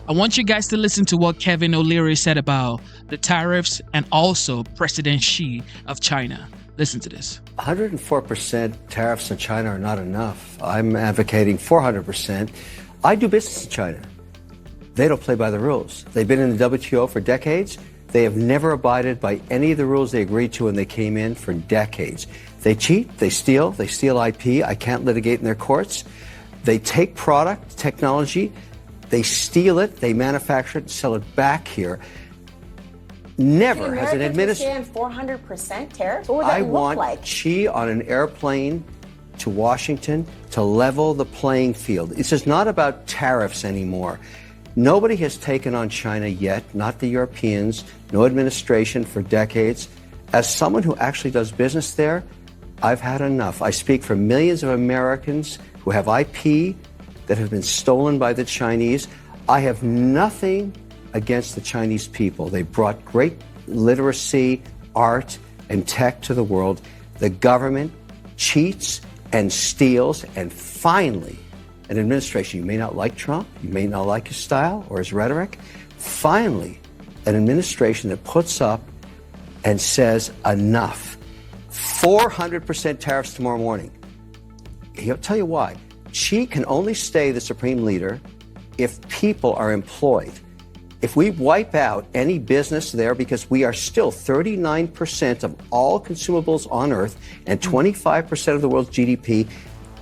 I want you guys to listen to what Kevin O'Leary said about the tariffs and also President Xi of China. Listen to this. 104% tariffs on China are not enough. I'm advocating 400%. I do business in China. They don't play by the rules. They've been in the WTO for decades. They have never abided by any of the rules they agreed to when they came in for decades. They cheat, they steal IP. I can't litigate in their courts. They take product, technology, they steal it, they manufacture it, and sell it back here. Never has an administration. 400% tariff? What would that look like? I want Xi on an airplane to Washington to level the playing field. This is not about tariffs anymore. Nobody has taken on China yet, not the Europeans, no administration for decades. As someone who actually does business there, I've had enough. I speak for millions of Americans who have IP that have been stolen by the Chinese. I have nothing against the Chinese people. They brought great literacy, art, and tech to the world. The government cheats and steals, and finally, an administration, you may not like Trump, you may not like his style or his rhetoric, finally, an administration that puts up and says enough. 400% tariffs tomorrow morning. He'll tell you why. Xi can only stay the supreme leader if people are employed. If we wipe out any business there, because we are still 39% of all consumables on Earth and 25% of the world's GDP,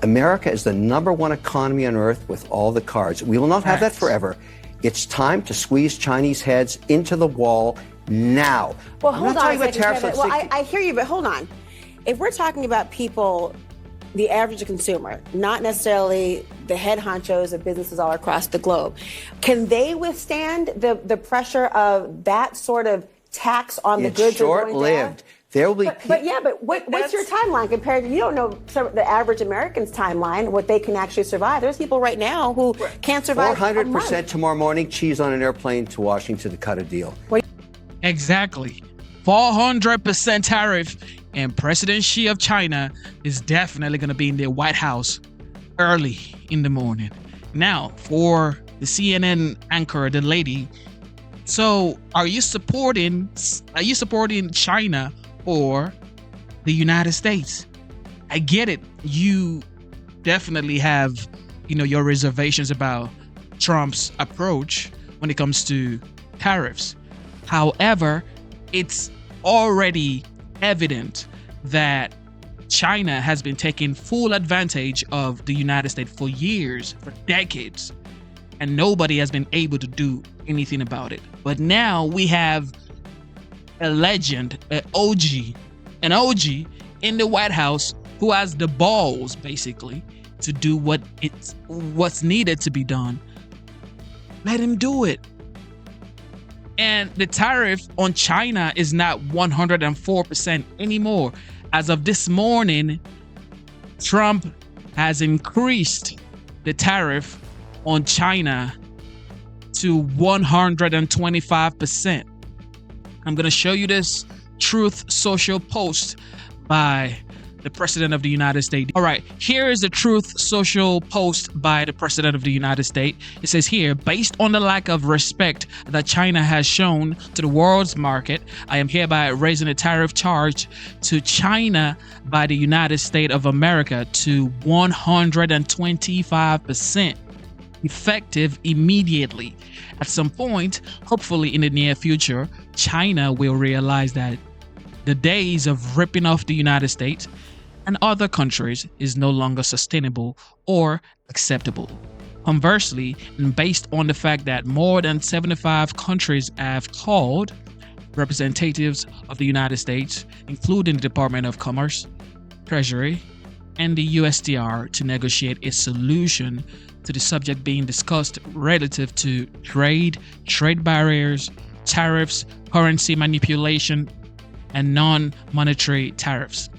America is the #1 economy on Earth with all the cards. We will not have that forever. It's time to squeeze Chinese heads into the wall now. Well, hold on a second, tariffs. Kevin. Well, I hear you, but hold on. If we're talking about people, the average consumer, not necessarily the head honchos of businesses all across the globe, can they withstand the pressure of that sort of tax on the goods? It's short-lived. There will be but what's your timeline compared to, you don't know the average American's timeline, what they can actually survive. There's people right now who can't survive 400% tomorrow morning, cheese on an airplane to Washington to cut a deal. Exactly. 400% tariff, and President Xi of China is definitely going to be in the White House early in the morning. Now, for the CNN anchor, the lady, so are you supporting China or the United States? I get it. You definitely have, your reservations about Trump's approach when it comes to tariffs. However, it's already evident that China has been taking full advantage of the United States for years, for decades, and nobody has been able to do anything about it. But now we have a legend, an OG in the White House who has the balls, basically, to do what's needed to be done. Let him do it. And the tariff on China is not 104% anymore. As of this morning, Trump has increased the tariff on China to 125%. I'm going to show you this Truth Social post by the President of the United States. All right, here is the Truth Social post by the President of the United States. It says here, based on the lack of respect that China has shown to the world's market, I am hereby raising a tariff charge to China by the United States of America to 125%, effective immediately. At some point, hopefully in the near future, China will realize that the days of ripping off the United States and other countries is no longer sustainable or acceptable. Conversely, and based on the fact that more than 75 countries have called representatives of the United States, including the Department of Commerce, Treasury, and the USTR, to negotiate a solution to the subject being discussed relative to trade barriers, tariffs, currency manipulation, and non-monetary tariffs,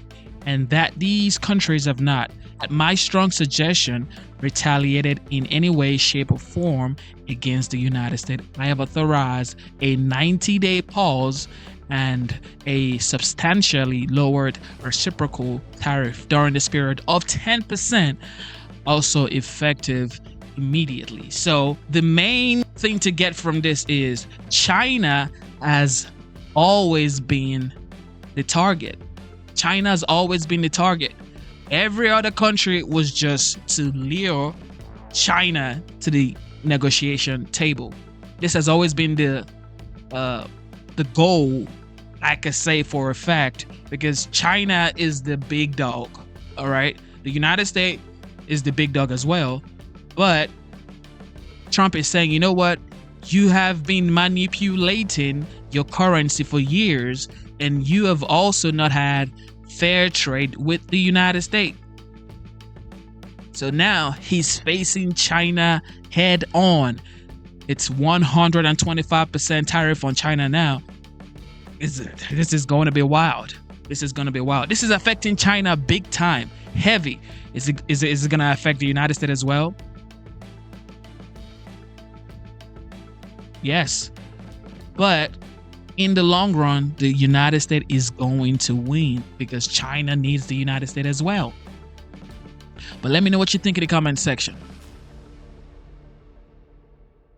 and that these countries have not, at my strong suggestion, retaliated in any way, shape, or form against the United States. I have authorized a 90-day pause and a substantially lowered reciprocal tariff during this period of 10%, also effective immediately. So the main thing to get from this is China has always been the target. China has always been the target. Every other country was just to lure China to the negotiation table. This has always been the goal, I could say for a fact, because China is the big dog. All right, the United States is the big dog as well, but Trump is saying, you know what? You have been manipulating your currency for years, and you have also not had fair trade with the United States. So now he's facing China head on. It's 125% tariff on China now. This is going to be wild. This is going to be wild. This is affecting China big time, heavy. Is it going to affect the United States as well? Yes. But in the long run, the United States is going to win because China needs the United States as well. But let me know what you think in the comment section.